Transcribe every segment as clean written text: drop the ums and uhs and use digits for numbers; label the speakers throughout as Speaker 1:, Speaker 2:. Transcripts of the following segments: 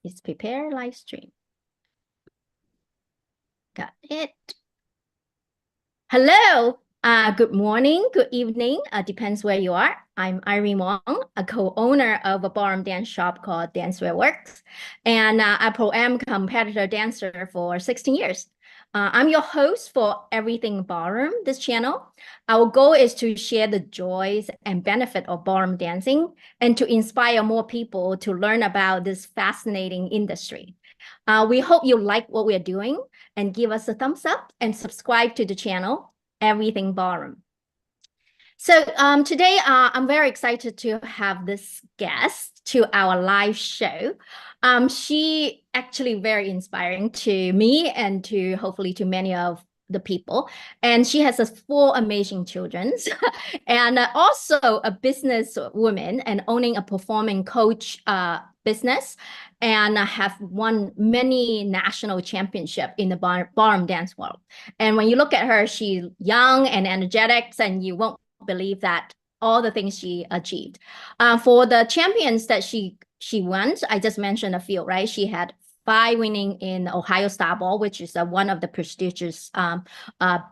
Speaker 1: Is prepare live stream. Got it. Hello. Good morning, good evening. Depends where you are. I'm Irene Wong, a co-owner of a ballroom dance shop called Dancewear Works, and a pro-am competitor dancer for 16 years. I'm your host for Everything Ballroom, this channel. Our goal is to share the joys and benefit of ballroom dancing and to inspire more people to learn about this fascinating industry. We hope you like what we're doing and give us a thumbs up and subscribe to the channel, Everything Ballroom. So today, I'm very excited to have this guest to our live show. She actually very inspiring to me and to hopefully to many of the people. And she has 4 amazing children and also a business woman and owning a performing coach business and have won many national championship in the ballroom dance world. And when you look at her, she's young and energetic, and you won't believe that all the things she achieved. For the champions that she won, I just mentioned a few, right? She had 5 winning in Ohio Star Ball, which is one of the prestigious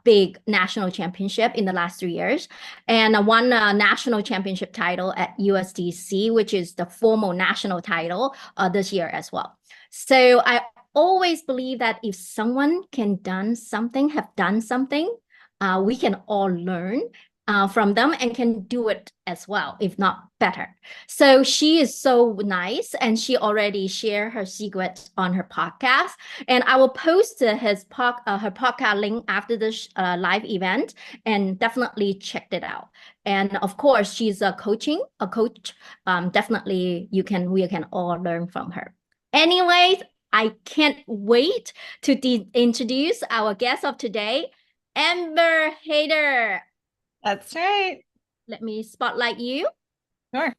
Speaker 1: big national championship in the last 3 years, and won a national championship title at USDC, which is the formal national title this year as well. So I always believe that if someone can have done something, we can all learn from them and can do it as well, if not better. So she is so nice, and she already shared her secrets on her podcast. And I will post her podcast link after this live event, and definitely check it out. And of course, she's a coach. Definitely, we can all learn from her. Anyways, I can't wait to introduce our guest of today, Amber Haider.
Speaker 2: That's right.
Speaker 1: Let me spotlight you.
Speaker 2: Sure.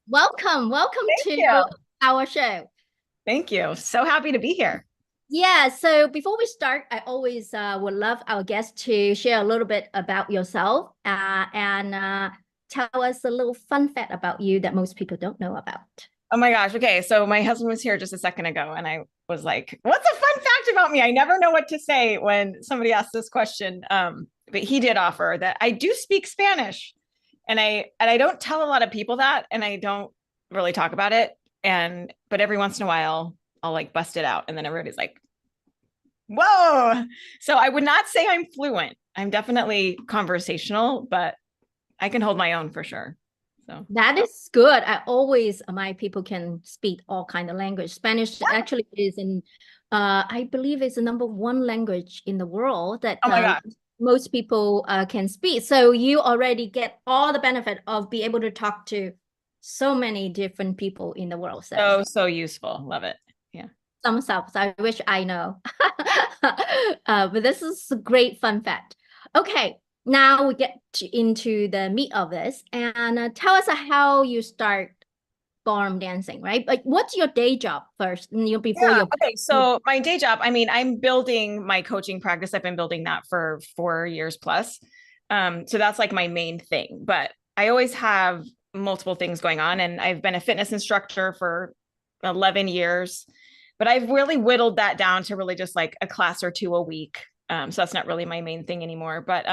Speaker 1: Welcome
Speaker 2: Thank you.
Speaker 1: our show.
Speaker 2: Thank you. So happy to be here.
Speaker 1: Yeah, so before we start, I always would love our guests to share a little bit about yourself and tell us a little fun fact about you that most people don't know about.
Speaker 2: Oh my gosh. Okay. So my husband was here just a second ago and I was like, what's a fun fact about me? I never know what to say when somebody asks this question. But he did offer that I do speak Spanish, and I don't tell a lot of people that, and I don't really talk about it. But every once in a while I'll like bust it out, and then everybody's like, whoa. So I would not say I'm fluent. I'm definitely conversational, but I can hold my own for sure. So
Speaker 1: that is good. My people can speak all kind of language. Spanish actually is I believe it's the #1 language in the world that
Speaker 2: oh my gosh.
Speaker 1: most people can speak. So you already get all the benefit of being able to talk to so many different people in the world.
Speaker 2: So useful. Love it. Yeah.
Speaker 1: Some stuff I wish I know. But this is a great fun fact. Okay, now we get into the meat of this, and tell us how you start ballroom dancing, right? Like, what's your day job first?
Speaker 2: Okay. So my day job, I mean, I'm building my coaching practice. I've been building that for 4 years plus. So that's like my main thing, but I always have multiple things going on, and I've been a fitness instructor for 11 years, but I've really whittled that down to really just like a class or 2 a week. So that's not really my main thing anymore, but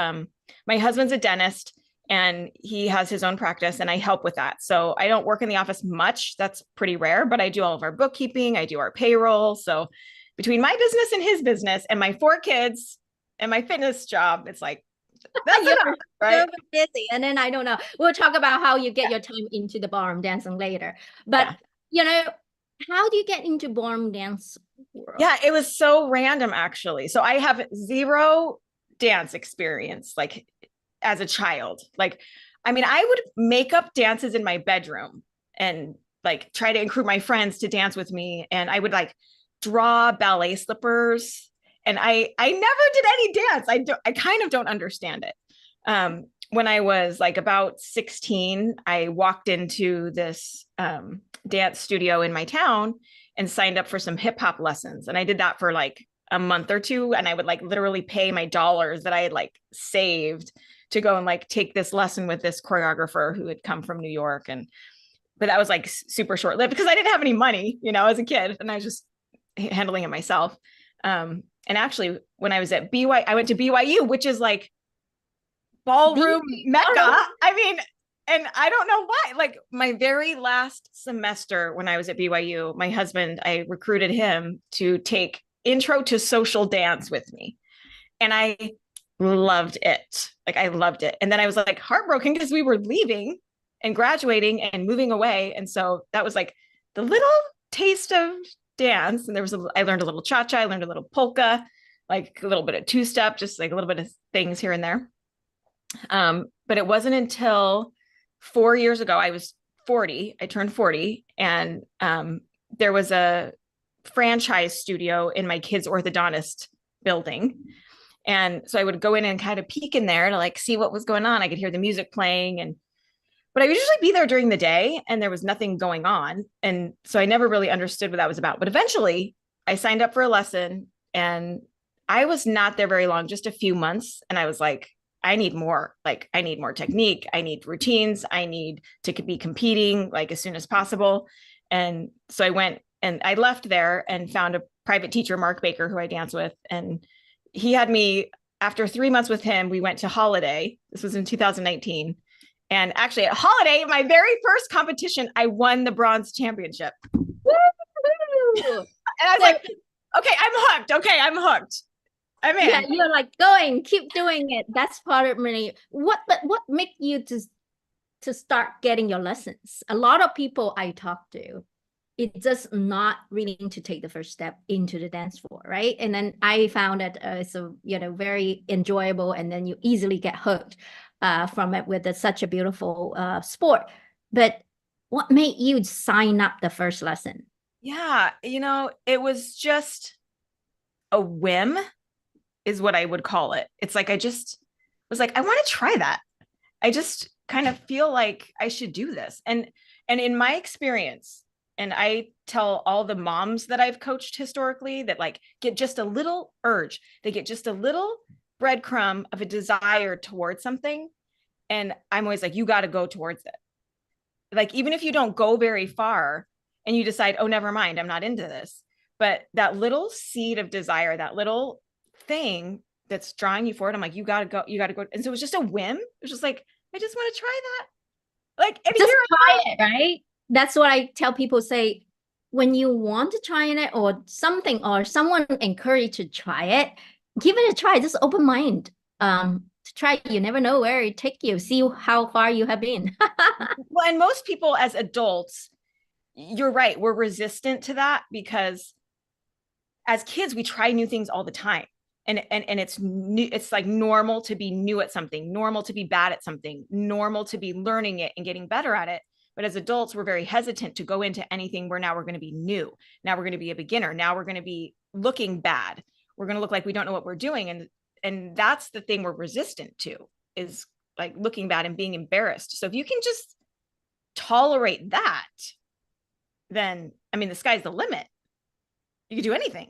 Speaker 2: my husband's a dentist, and he has his own practice, and I help with that. So I don't work in the office much. That's pretty rare, but I do all of our bookkeeping. I do our payroll. So between my business and his business and my 4 kids and my fitness job, it's like, that's enough, right?
Speaker 1: Busy. And then I don't know. We'll talk about how you get your time into the ballroom dancing later. But, how do you get into ballroom dance world?
Speaker 2: Yeah, it was so random, actually. So I have 0 dance experience, like as a child. Like, I mean, I would make up dances in my bedroom and like try to recruit my friends to dance with me. And I would like draw ballet slippers. And I never did any dance. I kind of don't understand it. When I was like about 16, I walked into this dance studio in my town and signed up for some hip hop lessons. And I did that for like a month or 2. And I would like literally pay my dollars that I had like saved to go and like take this lesson with this choreographer who had come from New York. And but that was like super short lived because I didn't have any money, as a kid, and I was just handling it myself. And actually, when I was at I went to BYU, which is like ballroom mecca. I mean, and I don't know why. Like my very last semester when I was at BYU, my husband, I recruited him to take intro to social dance with me. And I loved it. Like I loved it. And then I was like heartbroken because we were leaving and graduating and moving away. And so that was like the little taste of dance. And I learned a little cha-cha, I learned a little polka, like a little bit of two-step, just like a little bit of things here and there. But it wasn't until 4 years ago, I was 40, I turned 40, and there was a franchise studio in my kid's orthodontist building. And so I would go in and kind of peek in there to like see what was going on. I could hear the music playing, but I would usually be there during the day and there was nothing going on. And so I never really understood what that was about. But eventually I signed up for a lesson and I was not there very long, just a few months. And I was like, I need more. Like, I need more technique. I need routines. I need to be competing like as soon as possible. And so I went and I left there and found a private teacher, Mark Baker, who I dance with. And he had me, after 3 months with him, we went to Holiday. This was in 2019. And actually at Holiday, my very first competition, I won the bronze championship. And I was like, okay, I'm hooked. Okay, I'm hooked. I'm in.
Speaker 1: Yeah, you're like, keep doing it. That's part of me. What made you to start getting your lessons? A lot of people I talk to, it's just not willing to take the first step into the dance floor, right? And then I found that it's very enjoyable, and then you easily get hooked from it with such a beautiful sport. But what made you sign up the first lesson?
Speaker 2: Yeah, it was just a whim, is what I would call it. It's like I just was like, I want to try that. I just kind of feel like I should do this. And in my experience, and I tell all the moms that I've coached historically that like get just a little urge, they get just a little breadcrumb of a desire towards something. And I'm always like, you got to go towards it. Like, even if you don't go very far and you decide, oh, never mind, I'm not into this. But that little seed of desire, that little thing that's drawing you forward, I'm like, you got to go. And so it was just a whim. It was just like, I just want to try that. Like, and
Speaker 1: just try it, right? That's what I tell people. Say, when you want to try it or something, or someone encourage you to try it, give it a try. Just open mind to try. You never know where it take you. See how far you have been.
Speaker 2: Well, and most people as adults, you're right, we're resistant to that because as kids, we try new things all the time. And it's new, it's like normal to be new at something, normal to be bad at something, normal to be learning it and getting better at it. But as adults, we're very hesitant to go into anything where now we're going to be new. Now we're going to be a beginner. Now we're going to be looking bad. We're going to look like we don't know what we're doing. And that's the thing we're resistant to, is like looking bad and being embarrassed. So if you can just tolerate that, then, I mean, the sky's the limit. You can do anything.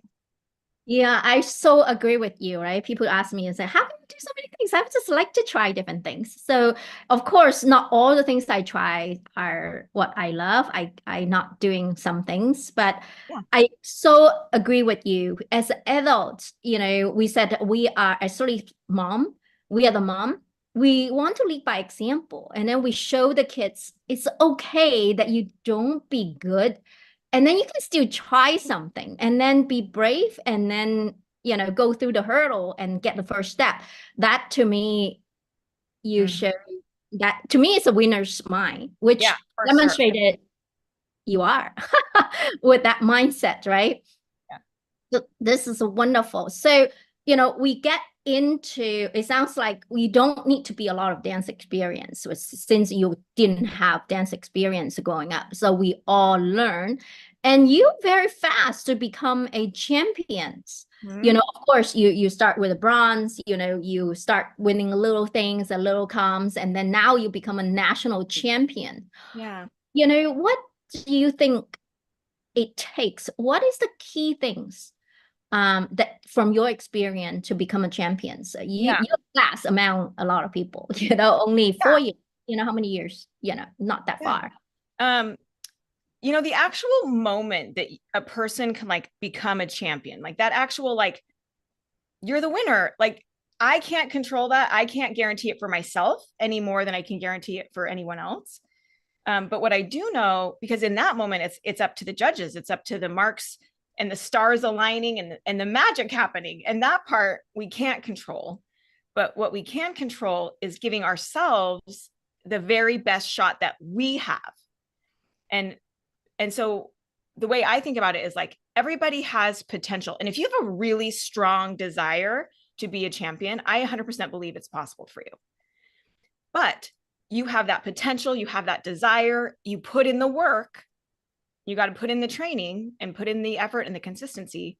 Speaker 1: Yeah, I so agree with you, right? People ask me and say, how can you do so many things? I just like to try different things. So of course, not all the things I try are what I love. I'm not doing some things, but yeah. I so agree with you. As adults, we said we are actually mom. We are the mom. We want to lead by example. And then we show the kids it's okay that you don't be good. And then you can still try something and then be brave and then, go through the hurdle and get the first step. That to me, you show that to me, it's a winner's mind, which demonstrated you are with that mindset, right?
Speaker 2: Yeah.
Speaker 1: So this is wonderful. So, we get into, it sounds like we don't need to be a lot of dance experience since you didn't have dance experience growing up. So we all learn, and you very fast to become a champion. Of course, you start with a bronze, you start winning little things, a little comes, and then now you become a national champion.
Speaker 2: Yeah.
Speaker 1: What do you think it takes? What is the key things that from your experience to become a champion? So you're class among a lot of people, only 4 years, how many years, not that far.
Speaker 2: you know, the actual moment that a person can like become a champion, like that actual, like, you're the winner. Like, I can't control that. I can't guarantee it for myself any more than I can guarantee it for anyone else. But what I do know, because in that moment, it's up to the judges, it's up to the marks and the stars aligning and the magic happening. And that part we can't control. But what we can control is giving ourselves the very best shot that we have. And so the way I think about it is like everybody has potential. And if you have a really strong desire to be a champion, I 100% believe it's possible for you. But you have that potential, you have that desire, you put in the work, you got to put in the training and put in the effort and the consistency.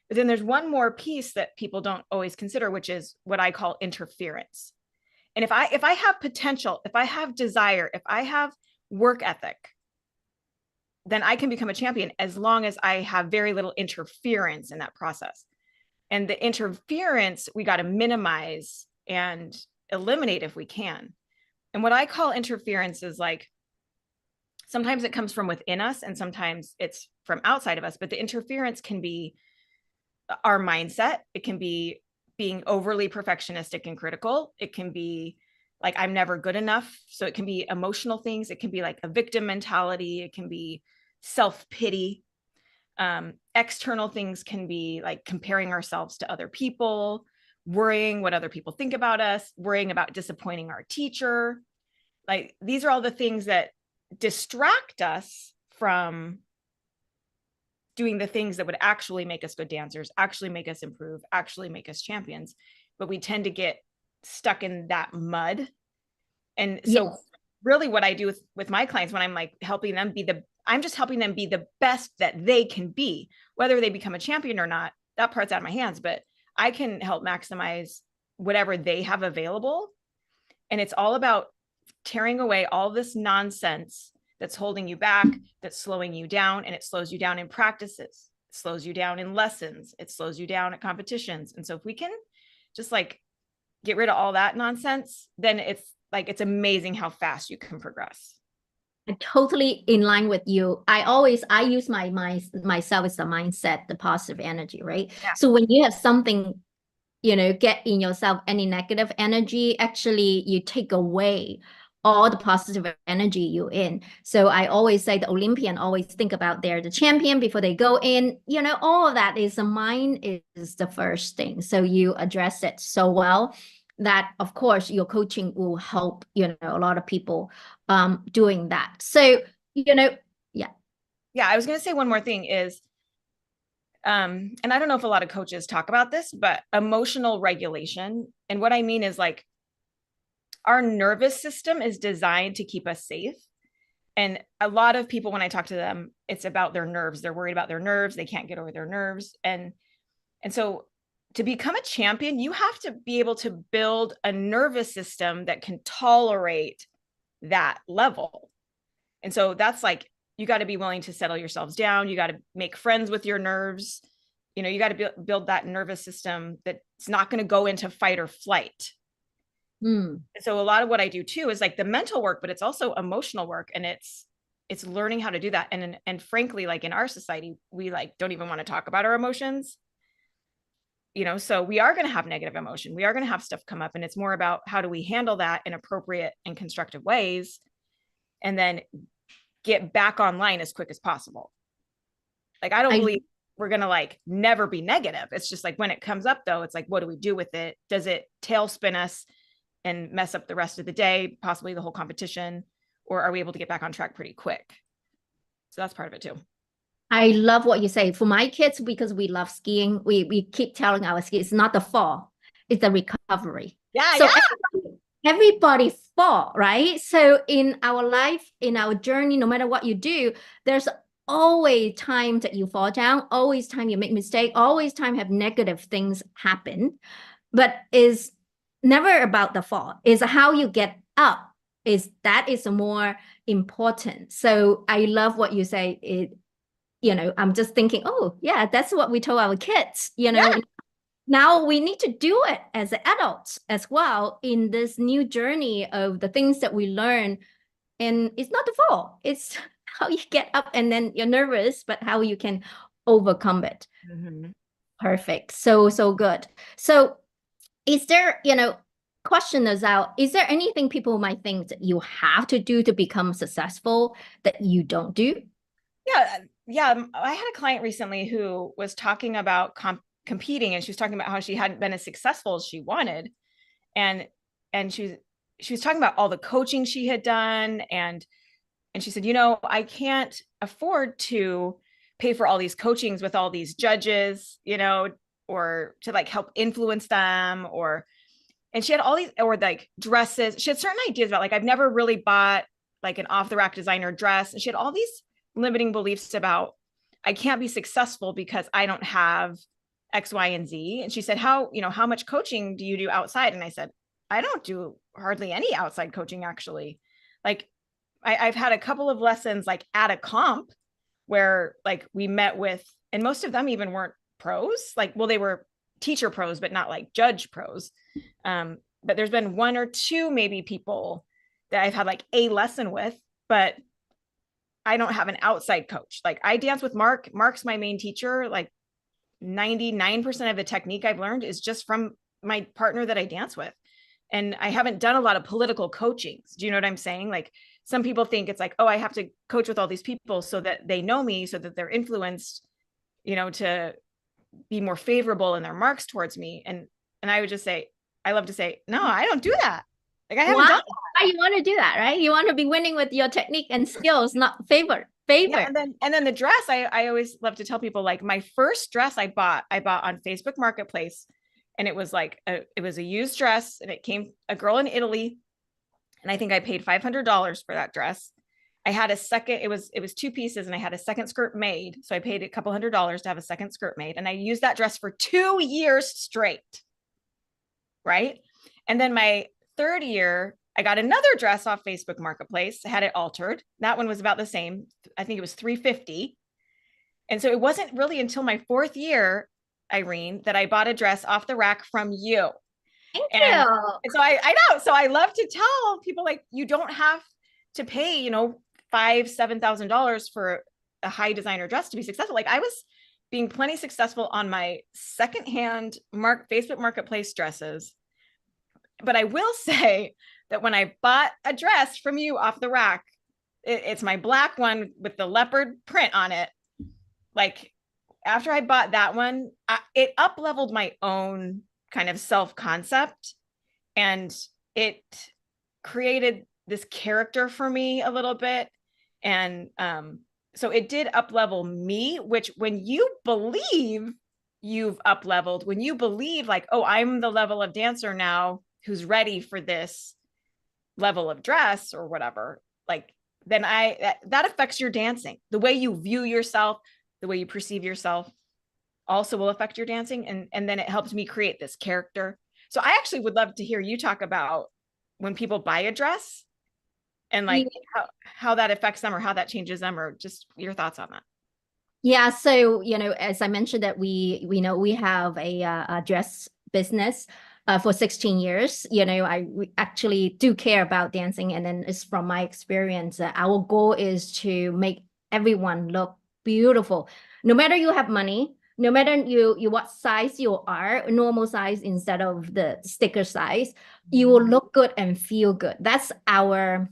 Speaker 2: But then there's one more piece that people don't always consider, which is what I call interference. And if I have potential, if I have desire, if I have work ethic, then I can become a champion as long as I have very little interference in that process. And the interference we got to minimize and eliminate if we can. And what I call interference is like, sometimes it comes from within us and sometimes it's from outside of us, but the interference can be our mindset. It can be being overly perfectionistic and critical. It can be like, I'm never good enough. So it can be emotional things. It can be like a victim mentality. It can be self-pity. External things can be like comparing ourselves to other people, worrying what other people think about us, worrying about disappointing our teacher. Like, these are all the things that distract us from doing the things that would actually make us good dancers, actually make us improve, actually make us champions. But we tend to get stuck in that mud. And so yes, really what I do with my clients when I'm like helping them I'm just helping them be the best that they can be, whether they become a champion or not, that part's out of my hands, but I can help maximize whatever they have available. And it's all about tearing away all this nonsense that's holding you back, that's slowing you down. And it slows you down in practices, it slows you down in lessons, it slows you down at competitions. And so if we can just like get rid of all that nonsense, then it's amazing how fast you can progress.
Speaker 1: I'm totally in line with you. I use myself as the mindset, the positive energy, right? Yeah. So when you have something, get in yourself any negative energy, actually you take away all the positive energy you're in. So I always say the Olympian always think about they're the champion before they go in. All of that is the mind is the first thing. So you address it so well that, of course, your coaching will help, a lot of people doing that. So, yeah.
Speaker 2: Yeah, I was going to say one more thing is, and I don't know if a lot of coaches talk about this, but emotional regulation. And what I mean is like, our nervous system is designed to keep us safe. And a lot of people, when I talk to them, it's about their nerves. They're worried about their nerves. They can't get over their nerves. And so to become a champion, you have to be able to build a nervous system that can tolerate that level. And so that's like, you got to be willing to settle yourselves down. You got to make friends with your nerves. You got to build that nervous system that's not going to go into fight or flight. So a lot of what I do too is like the mental work, but it's also emotional work. And it's learning how to do that. And frankly, like in our society, we like don't even want to talk about our emotions. So we are going to have negative emotion. We are going to have stuff come up, and it's more about how do we handle that in appropriate and constructive ways, and then get back online as quick as possible. Like, I don't believe we're going to like never be negative. It's just like when it comes up though, it's like, what do we do with it? Does it tailspin us and mess up the rest of the day, possibly the whole competition, or are we able to get back on track pretty quick? So that's part of it too.
Speaker 1: I love what you say. For my kids, because we love skiing, we keep telling our kids it's not the fall, it's the recovery.
Speaker 2: Yeah,
Speaker 1: so everybody fall, right? So in our life, in our journey, no matter what you do, there's always time that you fall down, always time you make mistake, always time have negative things happen, but is never about the fall. Is how you get up. That is more important. So I love what you say. I'm just thinking, oh, yeah, that's what we told our kids, Yeah. Now we need to do it as adults as well in this new journey of the things that we learn. And it's not the fault. It's how you get up and then you're nervous, but how you can overcome it.
Speaker 2: Mhm.
Speaker 1: Perfect. So good. So is there, question is out, is there anything people might think that you have to do to become successful that you don't do?
Speaker 2: Yeah, yeah. I had a client recently who was talking about competing, and she was talking about how she hadn't been as successful as she wanted, and she was talking about all the coaching she had done, and she said, I can't afford to pay for all these coachings with all these judges, or to like help influence them, and she had all these, or like dresses. She had certain ideas about, like, I've never really bought like an off the rack designer dress. And she had all these limiting beliefs about, I can't be successful because I don't have X, Y, and Z. And she said, how much coaching do you do outside? And I said, I don't do hardly any outside coaching, actually. Like, I've had a couple of lessons like at a comp where like we met with, and most of them even weren't pros. Like, well, they were teacher pros, but not like judge pros. But there's been one or two maybe people that I've had like a lesson with, but I don't have an outside coach. Like, I dance with Mark. Mark's my main teacher. Like 99% of the technique I've learned is just from my partner that I dance with. And I haven't done a lot of political coachings. Do you know what I'm saying? Like, some people think it's like, oh, I have to coach with all these people so that they know me, so that they're influenced, to be more favorable in their marks towards me. And I would just say, I love to say, no, I don't do that. Like, I haven't
Speaker 1: Wow,
Speaker 2: done.
Speaker 1: why you want to do that, right? You want to be winning with your technique and skills, not favor.
Speaker 2: Yeah,
Speaker 1: Favor.
Speaker 2: and then the dress, I always love to tell people, like, my first dress I bought on Facebook Marketplace, and it was like it was a used dress, and it came a girl in Italy, and I think I paid $500 for that dress. I had a second, it was two pieces, and I had a second skirt made, so I paid a couple $100 to have a second skirt made, and I used that dress for 2 years straight, right? And then my third year, I got another dress off Facebook Marketplace. I had it altered. That one was about the same. I think it was $350. And so it wasn't really until my fourth year, Irene, that I bought a dress off the rack from you.
Speaker 1: Thank
Speaker 2: And so I know. So I love to tell people, like, you don't have to pay, $5,000-$7,000 for a high designer dress to be successful. Like, I was being plenty successful on my secondhand Facebook Marketplace dresses. But I will say that when I bought a dress from you off the rack, it's my black one with the leopard print on it. Like, after I bought that one, it up leveled my own kind of self concept, and it created this character for me a little bit. And so it did up level me, which, when you believe you've up leveled, when you believe like, oh, I'm the level of dancer now who's ready for this level of dress or whatever, like, then that affects your dancing. The way you view yourself, the way you perceive yourself also will affect your dancing. And then it helps me create this character. So I actually would love to hear you talk about when people buy a dress, and like how that affects them, or how that changes them, or just your thoughts on that.
Speaker 1: Yeah, so as I mentioned, that we have a dress business for 16 years. We actually do care about dancing, and then it's from my experience. Our goal is to make everyone look beautiful, no matter you have money, no matter you what size you are, normal size instead of the sticker size, you will look good and feel good. That's our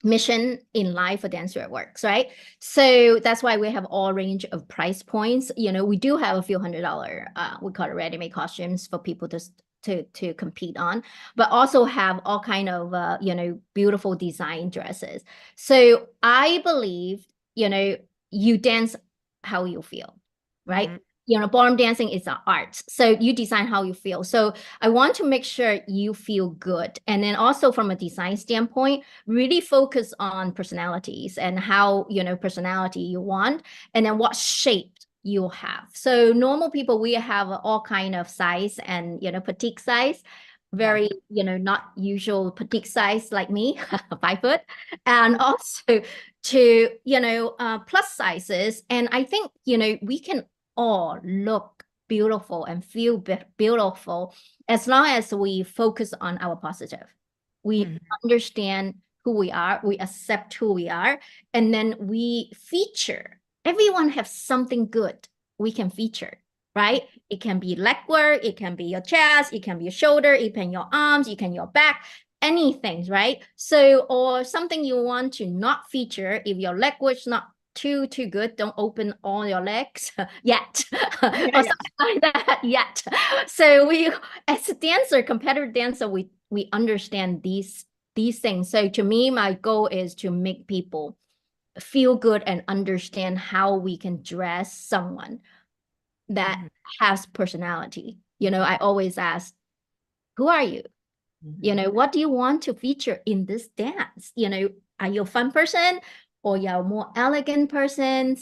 Speaker 1: mission in life for Dancer at Works, right? So that's why we have all range of price points. We do have a few $100, we call it ready-made costumes for people to compete on, but also have all kind of beautiful design dresses. So I believe you dance how you feel, right?
Speaker 2: Mm-hmm.
Speaker 1: Ballroom dancing is an art. So you design how you feel. So I want to make sure you feel good. And then also from a design standpoint, really focus on personalities and how, personality you want, and then what shape you have. So normal people, we have all kind of size and, petite size, very, not usual petite size like me, 5 foot, and also to, plus sizes. And I think, we can all look beautiful and feel beautiful as long as we focus on our positive. We understand who we are, we accept who we are, and then we feature. Everyone has something good we can feature, right? It can be leg work, it can be your chest, it can be your shoulder, it can be your arms, it can be your back, anything, right? So, or something you want to not feature, if your leg work's not too good, don't open all your legs yet, or something like that yet. So we, as a dancer, competitive dancer, we understand these things. So to me, my goal is to make people feel good and understand how we can dress someone that has personality. I always ask, who are you? What do you want to feature in this dance? Are you a fun person or you're a more elegant person?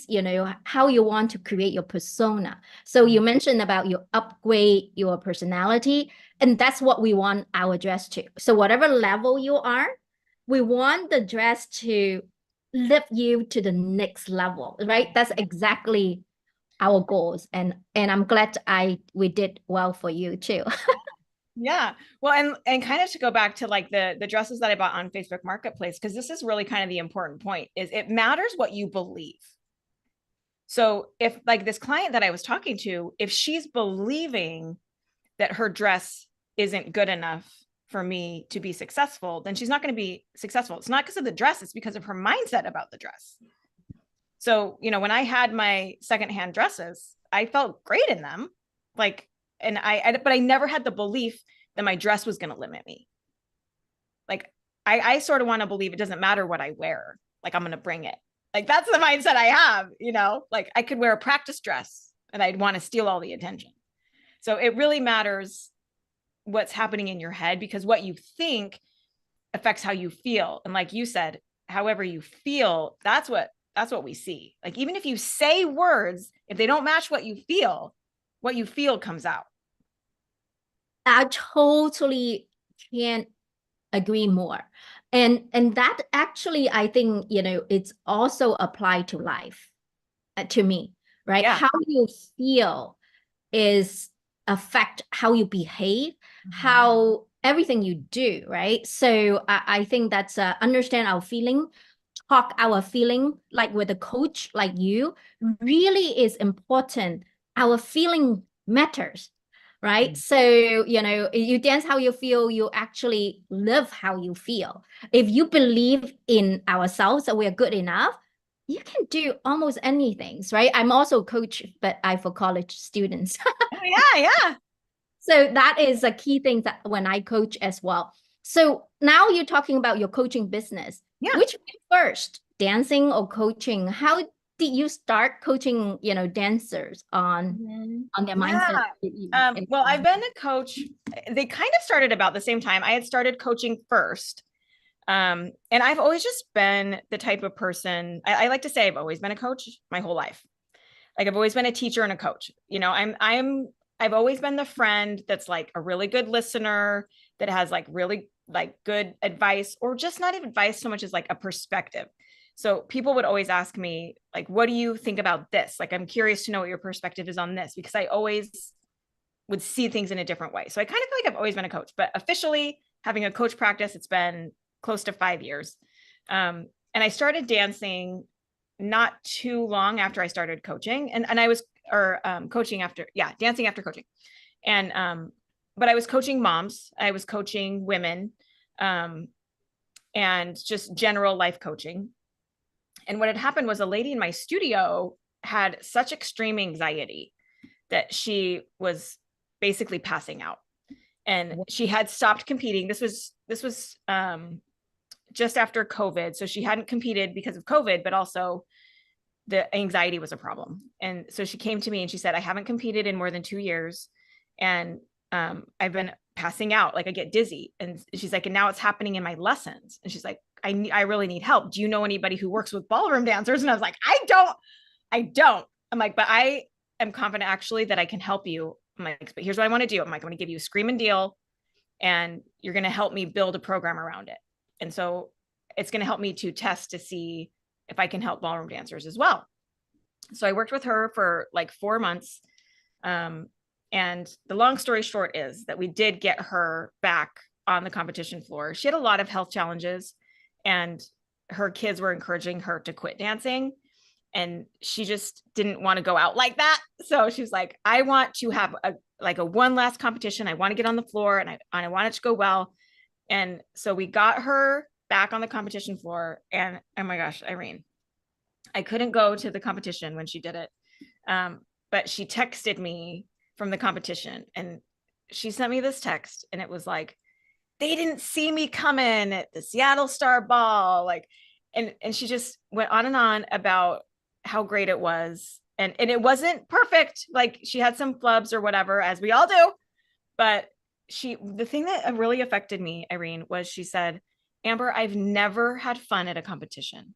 Speaker 1: How you want to create your persona. So you mentioned about you upgrade your personality, and that's what we want our dress to. So whatever level you are, we want the dress to lift you to the next level, right? That's exactly our goals. And I'm glad we did well for you too.
Speaker 2: Yeah. Well, and kind of to go back to like the dresses that I bought on Facebook Marketplace, because this is really kind of the important point, is it matters what you believe. So if like this client that I was talking to, if she's believing that her dress isn't good enough for me to be successful, then she's not going to be successful. It's not because of the dress, it's because of her mindset about the dress. So, when I had my secondhand dresses, I felt great in them. Like, but I never had the belief that my dress was going to limit me. Like, I sort of want to believe it doesn't matter what I wear. Like, I'm going to bring it. Like, that's the mindset I have, like I could wear a practice dress and I'd want to steal all the attention. So it really matters what's happening in your head, because what you think affects how you feel. And like you said, however you feel, that's what we see. Like, even if you say words, if they don't match what you feel comes out.
Speaker 1: I totally can't agree more. And that actually, I think, it's also applied to life, to me, right?
Speaker 2: Yeah.
Speaker 1: How you feel is affect how you behave, how everything you do, right? So I think that's understand our feeling, talk our feeling, like with a coach like you, really is important. Our feeling matters, right? So, you dance how you feel, you actually live how you feel. If you believe in ourselves that we are good enough, you can do almost anything, right? I'm also a coach, but I for college students.
Speaker 2: Oh, yeah, yeah.
Speaker 1: So that is a key thing that when I coach as well. So now you're talking about your coaching business.
Speaker 2: Yeah.
Speaker 1: Which came first, dancing or coaching? How did you start coaching, dancers on their mindset?
Speaker 2: Well, I've been a coach. They kind of started about the same time. I had started coaching first. And I've always just been the type of person, I like to say I've always been a coach my whole life. Like, I've always been a teacher and a coach. I've always been the friend that's like a really good listener, that has like really like good advice, or just not even advice so much as like a perspective. So people would always ask me, like, what do you think about this? Like, I'm curious to know what your perspective is on this, because I always would see things in a different way. So I kind of feel like I've always been a coach, but officially having a coach practice, it's been close to 5 years. And I started dancing not too long after I started coaching, and I was, coaching after, dancing after coaching. And, but I was coaching moms, I was coaching women, and just general life coaching. And what had happened was a lady in my studio had such extreme anxiety that she was basically passing out, and she had stopped competing. This was just after COVID. So she hadn't competed because of COVID, but also the anxiety was a problem. And so she came to me and she said, I haven't competed in more than 2 years. And I've been passing out. Like, I get dizzy. And she's like, and now it's happening in my lessons. And she's like, I really need help. Do you know anybody who works with ballroom dancers? And I was like, I don't. I'm like, but I am confident actually that I can help you. I'm like, but here's what I want to do. I'm like, I'm going to give you a scream and deal, and you're going to help me build a program around it. And so it's going to help me to test to see if I can help ballroom dancers as well. So I worked with her for like 4 months. And the long story short is that we did get her back on the competition floor. She had a lot of health challenges, and her kids were encouraging her to quit dancing. And she just didn't want to go out like that. So she was like, I want to have a one last competition. I want to get on the floor, and I want it to go well. And so we got her back on the competition floor. And oh my gosh, Irene, I couldn't go to the competition when she did it. But she texted me from the competition, and she sent me this text, and it was like, they didn't see me coming at the Seattle Star Ball. Like, and she just went on and on about how great it was. And it wasn't perfect. Like, she had some flubs or whatever, as we all do. But the thing that really affected me, Irene, was she said, Amber, I've never had fun at a competition.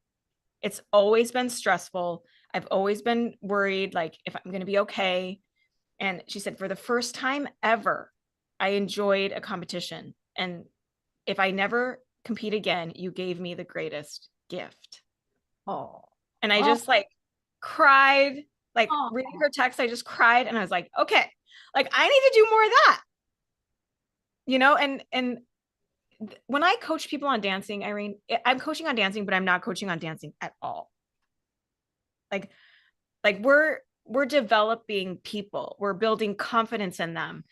Speaker 2: It's always been stressful. I've always been worried, like, if I'm going to be okay. And she said, for the first time ever, I enjoyed a competition. And if I never compete again, you gave me the greatest gift.
Speaker 1: Oh.
Speaker 2: And I just like cried, like
Speaker 1: Oh.
Speaker 2: reading her text, I just cried. And I was like, okay, like I need to do more of that. And when I coach people on dancing, Irene, I'm coaching on dancing, but I'm not coaching on dancing at all. Like we're developing people, we're building confidence in them.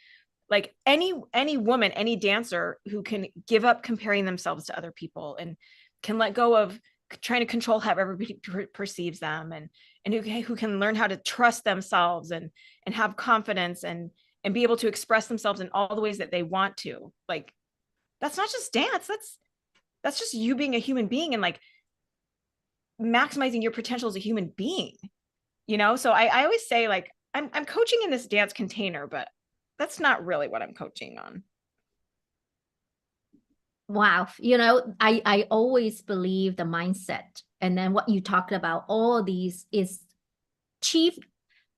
Speaker 2: Like any woman, any dancer who can give up comparing themselves to other people and can let go of trying to control how everybody perceives them, and who can learn how to trust themselves and have confidence and be able to express themselves in all the ways that they want to. Like, that's not just dance. That's just you being a human being and like maximizing your potential as a human being, So I always say, like, I'm coaching in this dance container, but that's not really what I'm coaching on.
Speaker 1: Wow. I always believe the mindset. And then what you talked about, all these is achieve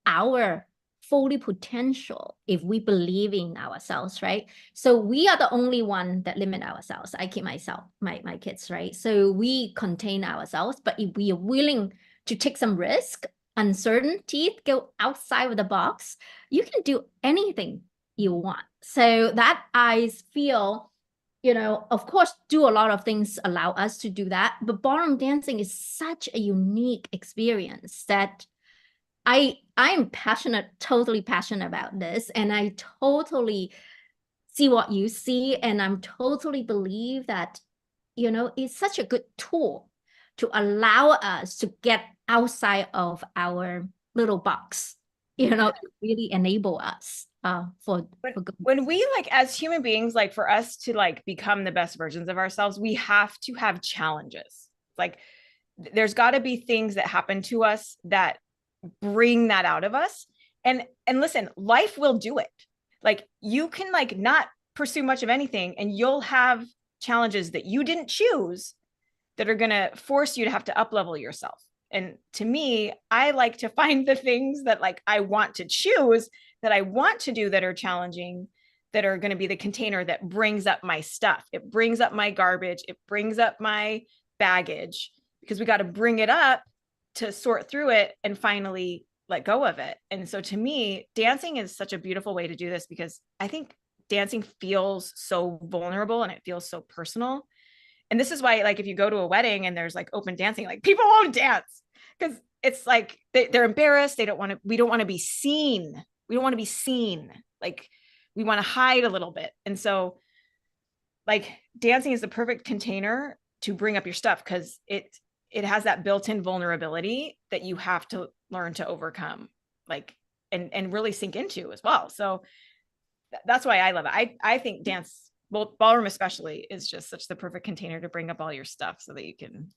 Speaker 1: our fully potential if we believe in ourselves, right? So we are the only one that limit ourselves. I keep my kids, right? So we contain ourselves, but if we are willing to take some risk, uncertainty, go outside of the box, you can do anything you want. So that I feel, of course, do a lot of things allow us to do that. But ballroom dancing is such a unique experience that I'm totally passionate about this. And I totally see what you see. And I'm totally believe that, it's such a good tool to allow us to get outside of our little box, really enable us for good.
Speaker 2: When we, like, as human beings, like, for us to like become the best versions of ourselves, we have to have challenges. Like, there's got to be things that happen to us that bring that out of us. And listen, life will do it. Like, you can like not pursue much of anything, and you'll have challenges that you didn't choose that are going to force you to have to up level yourself. And to me, I like to find the things that like I want to choose, that I want to do, that are challenging, that are going to be the container that brings up my stuff. It brings up my garbage. It brings up my baggage, because we got to bring it up to sort through it and finally let go of it. And so to me, dancing is such a beautiful way to do this, because I think dancing feels so vulnerable and it feels so personal. And this is why, like, if you go to a wedding and there's like open dancing, like, people won't dance because it's like they're embarrassed. We don't want to be seen. We don't want to be seen. Like, we want to hide a little bit. And so, like, dancing is the perfect container to bring up your stuff, because it has that built-in vulnerability that you have to learn to overcome, like, and really sink into as well. So that's why I love it. I think dance, well, ballroom especially, is just such the perfect container to bring up all your stuff so that you can.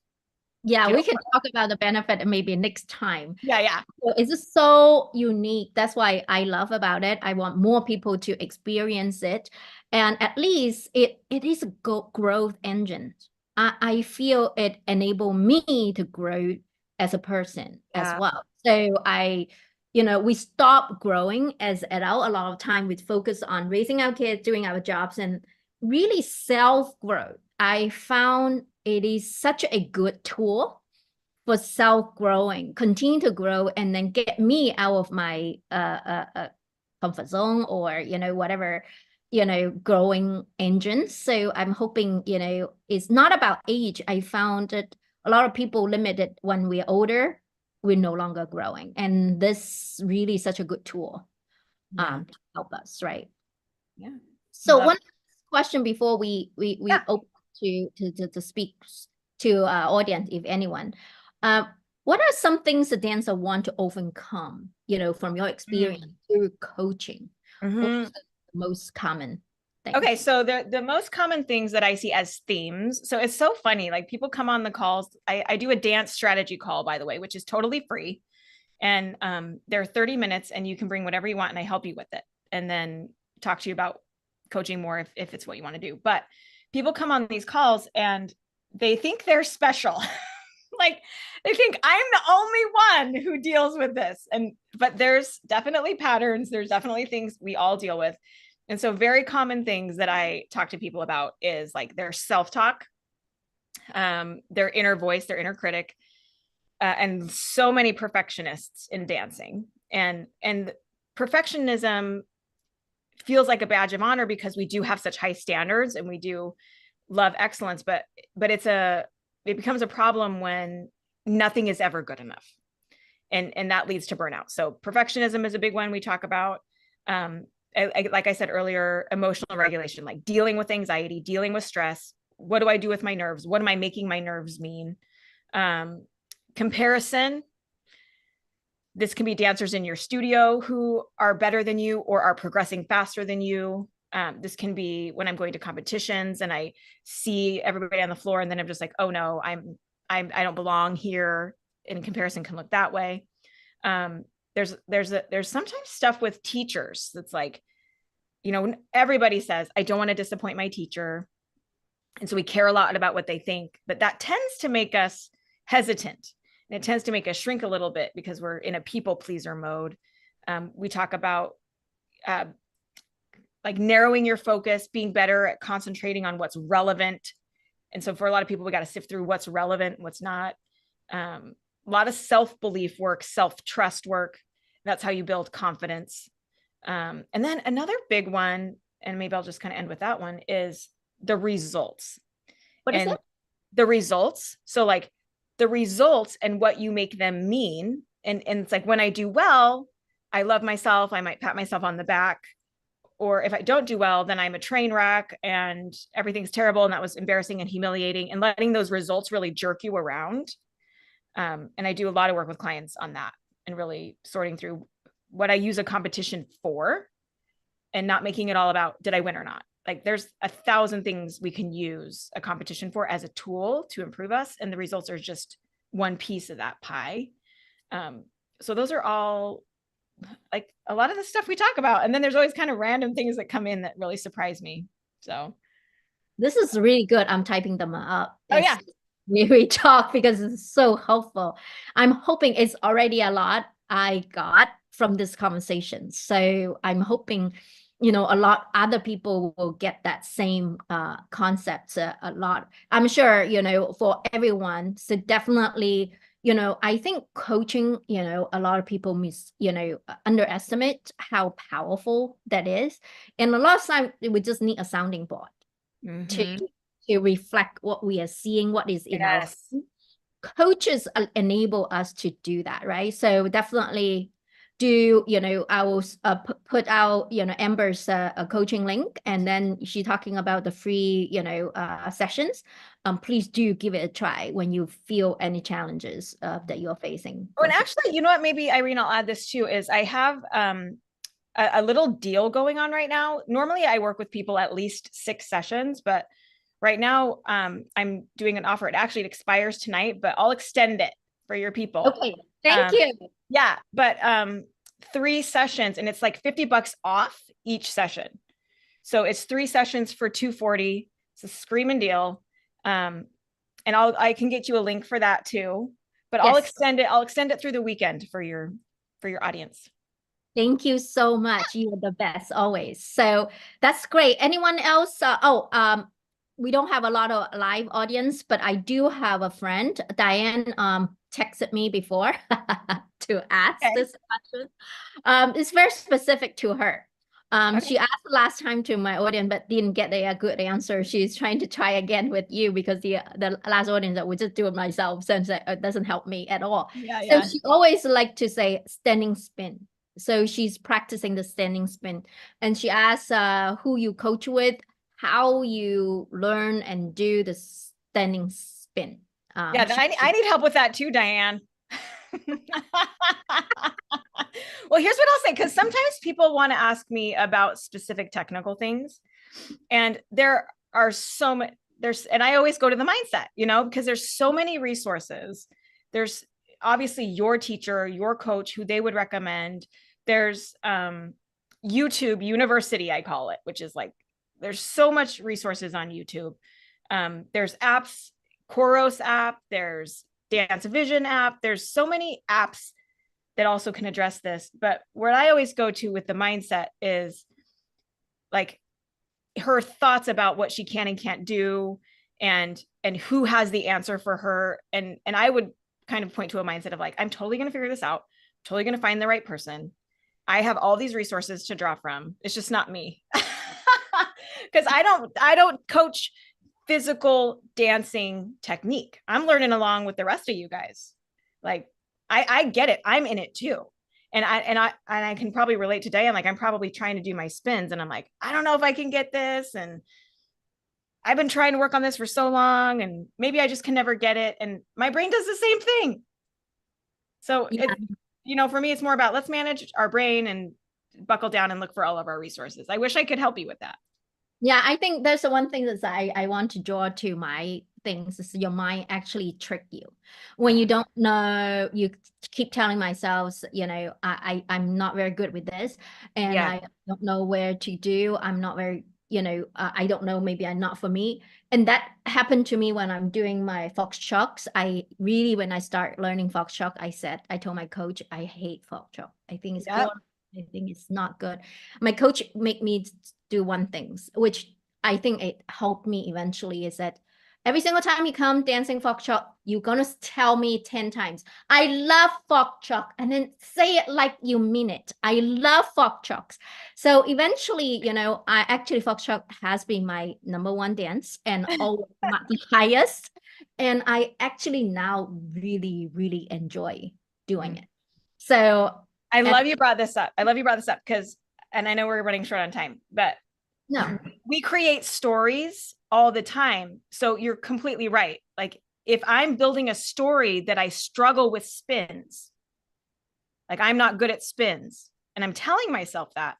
Speaker 1: Yeah, we can talk about the benefit maybe next time.
Speaker 2: Yeah.
Speaker 1: So it's so unique. That's why I love about it. I want more people to experience it. And at least it is a growth engine. I feel it enable me to grow as a person as well. So we stop growing as adult. A lot of time we focus on raising our kids, doing our jobs, and really self-growth. I found it is such a good tool for self-growing, continue to grow, and then get me out of my comfort zone, or whatever growing engine. So I'm hoping, it's not about age. I found that a lot of people limited when we're older, we're no longer growing. And this really is such a good tool to help us, right?
Speaker 2: Yeah.
Speaker 1: So one question before we open to speak to our audience, if anyone. What are some things a dancer want to overcome, from your experience through coaching? What's the most common thing?
Speaker 2: Okay, so the most common things that I see as themes. So it's so funny. Like people come on the calls. I do a dance strategy call, by the way, which is totally free. And they're 30 minutes and you can bring whatever you want and I help you with it. And then talk to you about coaching more if it's what you want to do. But people come on these calls and they think they're special. Like they think I'm the only one who deals with this. But there's definitely patterns. There's definitely things we all deal with. And so very common things that I talk to people about is like their self-talk, their inner voice, their inner critic, and so many perfectionists in dancing. And perfectionism feels like a badge of honor because we do have such high standards and we do love excellence, but it becomes a problem when nothing is ever good enough. And that leads to burnout. So perfectionism is a big one we talk about. Like I said earlier, emotional regulation, like dealing with anxiety, dealing with stress. What do I do with my nerves? What am I making my nerves mean? Comparison. This can be dancers in your studio who are better than you or are progressing faster than you. This can be when I'm going to competitions and I see everybody on the floor and then I'm just like, oh no, I don't belong here. And comparison can look that way. There's sometimes stuff with teachers that's like, everybody says, I don't want to disappoint my teacher. And so we care a lot about what they think, but that tends to make us hesitant. And it tends to make us shrink a little bit because we're in a people pleaser mode. We talk about like narrowing your focus, being better at concentrating on what's relevant. And so for a lot of people, we got to sift through what's relevant, what's not. A lot of self-belief work, self-trust work. That's how you build confidence. And then another big one, and maybe I'll just kind of end with that one, is the results.
Speaker 1: What is it?
Speaker 2: The results. So like the results and what you make them mean. And it's like when I do well, I love myself. I might pat myself on the back. Or if I don't do well, then I'm a train wreck and everything's terrible. And that was embarrassing and humiliating, and letting those results really jerk you around. And I do a lot of work with clients on that and really sorting through what I use a competition for and not making it all about, did I win or not? Like there's 1,000 things we can use a competition for as a tool to improve us. And the results are just one piece of that pie. So those are all like a lot of the stuff we talk about. And then there's always kind of random things that come in that really surprise me. So
Speaker 1: this is really good. I'm typing them up.
Speaker 2: Oh yeah.
Speaker 1: We talk because it's so helpful. I'm hoping it's already a lot I got from this conversation. So I'm hoping, a lot other people will get that same concept a lot. I'm sure, for everyone. So definitely, I think coaching, a lot of people underestimate how powerful that is. And a lot of times we just need a sounding board to reflect what we are seeing, what is in our coaches enable us to do that, right? So definitely do, I will put out, Amber's coaching link, and then she's talking about the free, sessions. Please do give it a try when you feel any challenges that you're facing.
Speaker 2: Oh, and actually, you know what, maybe Irene, I'll add this too, is I have a little deal going on right now. Normally I work with people at least 6 sessions, but right now I'm doing an offer. It expires tonight, but I'll extend it for your people.
Speaker 1: Okay, thank you.
Speaker 2: Yeah, but 3 sessions, and it's like $50 off each session. So it's 3 sessions for $240. It's a screaming deal. And I can get you a link for that too. But yes. I'll extend it through the weekend for your audience.
Speaker 1: Thank you so much. You are the best always. So that's great. Anyone else? We don't have a lot of live audience, but I do have a friend, Diane, texted me before to ask this question. It's very specific to her.
Speaker 2: Okay.
Speaker 1: She asked last time to my audience, but didn't get a good answer. She's trying to try again with you because the last audience that we just do it myself since it doesn't help me at all.
Speaker 2: Yeah,
Speaker 1: So
Speaker 2: yeah.
Speaker 1: she always like to say standing spin. So she's practicing the standing spin, and she asks who you coach with, how you learn and do the standing spin.
Speaker 2: Yeah, I need help with that too, Diane. Well, here's what I'll say, because sometimes people want to ask me about specific technical things, and there are so many. And I always go to the mindset, because there's so many resources. There's obviously your teacher, your coach, who they would recommend. There's YouTube University, I call it, which is like there's so much resources on YouTube. There's apps, Koros app, there's Dance Vision app. There's so many apps that also can address this. But what I always go to with the mindset is like her thoughts about what she can and can't do, and who has the answer for her. And I would kind of point to a mindset of like, I'm totally going to figure this out. Totally going to find the right person. I have all these resources to draw from. It's just not me. Because I don't coach physical dancing technique. I'm learning along with the rest of you guys. Like I get it. I'm in it too. And I can probably relate today. I'm probably trying to do my spins and I'm like, I don't know if I can get this. And I've been trying to work on this for so long and maybe I just can never get it. And my brain does the same thing. So for me, it's more about let's manage our brain and buckle down and look for all of our resources. I wish I could help you with that.
Speaker 1: Yeah, I think there's one thing that I want to draw to my things is your mind actually trick you. When you don't know, you keep telling myself, I'm not very good with this and
Speaker 2: Yeah.
Speaker 1: I don't know where to do. I'm not very, I don't know, maybe I'm not for me. And that happened to me when I'm doing my foxtrots. When I start learning foxtrot, I told my coach, I hate foxtrot. I think it's boring. I think it's not good. My coach make me do one thing, which I think it helped me eventually, is that every single time you come dancing foxtrot, you're gonna tell me 10 times, I love foxtrot, and then say it like you mean it. I love foxtrots. So eventually, foxtrot has been my number one dance and always the highest. And I actually now really, really enjoy doing it. So
Speaker 2: I love you brought this up. Because, and I know we're running short on time, but
Speaker 1: no,
Speaker 2: we create stories all the time. So you're completely right. Like if I'm building a story that I struggle with spins, like I'm not good at spins, and I'm telling myself that,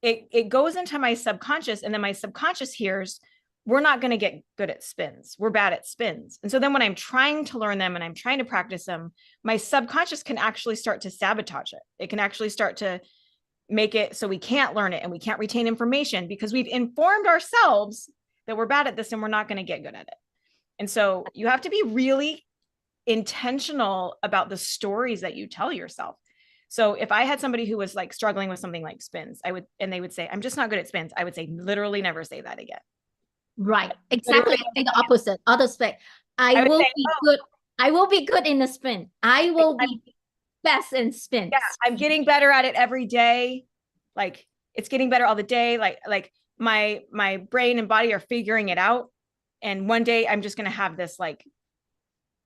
Speaker 2: it goes into my subconscious, and then my subconscious hears, we're not going to get good at spins. We're bad at spins. And so then when I'm trying to learn them and I'm trying to practice them, my subconscious can actually start to sabotage it. It can actually start to make it so we can't learn it and we can't retain information because we've informed ourselves that we're bad at this and we're not going to get good at it. And so you have to be really intentional about the stories that you tell yourself. So if I had somebody who was like struggling with something like spins, and they would say, I'm just not good at spins, I would say, literally never say that again.
Speaker 1: Right. Exactly. I think the opposite. Other spec. I will
Speaker 2: say,
Speaker 1: be good. I will be good in the spin. I will be best in spins.
Speaker 2: Yeah, I'm getting better at it every day. Like it's getting better all the day. Like my brain and body are figuring it out. And one day I'm just gonna have this, like,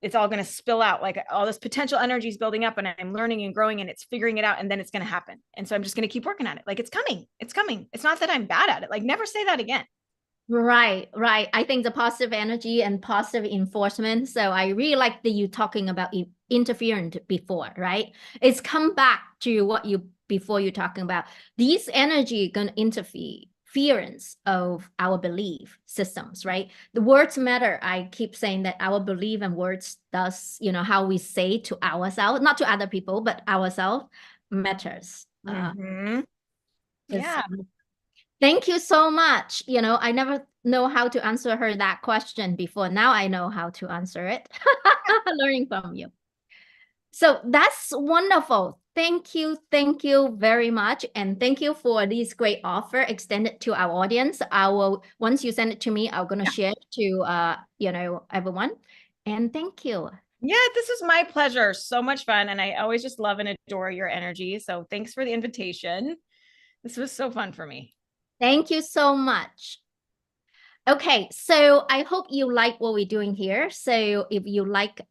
Speaker 2: it's all gonna spill out. Like all this potential energy is building up and I'm learning and growing and it's figuring it out, and then it's gonna happen. And so I'm just gonna keep working at it. Like it's coming. It's coming. It's not that I'm bad at it. Like never say that again.
Speaker 1: Right, right. I think the positive energy and positive enforcement. So I really like that you talking about interference before, right? It's come back to what before you talking about these energy gonna interference of our belief systems, right? The words matter. I keep saying that our belief and words does, how we say to ourselves, not to other people, but ourselves matters.
Speaker 2: Yeah.
Speaker 1: Thank you so much. I never know how to answer her that question before. Now I know how to answer it. Learning from you. So that's wonderful. Thank you. Thank you very much. And thank you for this great offer extended to our audience. Once you send it to me, I'm going to share it to, everyone. And thank you.
Speaker 2: Yeah, this was my pleasure. So much fun. And I always just love and adore your energy. So thanks for the invitation. This was so fun for me.
Speaker 1: Thank you so much. Okay, so I hope you like what we're doing here. So if you like,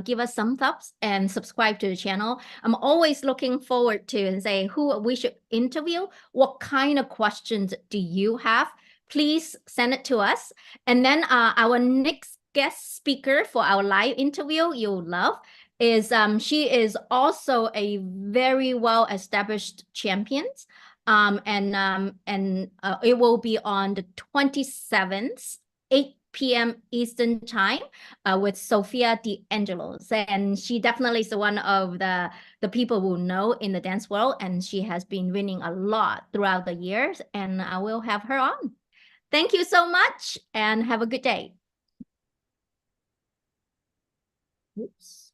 Speaker 1: give us some thumbs and subscribe to the channel. I'm always looking forward to and say who we should interview. What kind of questions do you have? Please send it to us. And then our next guest speaker for our live interview you'll love is she is also a very well-established champion. It will be on the 27th, 8 p.m. Eastern time, with Sophia D'Angelos. And she definitely is one of the people who know in the dance world, and she has been winning a lot throughout the years, and I will have her on. Thank you so much, and have a good day. Oops.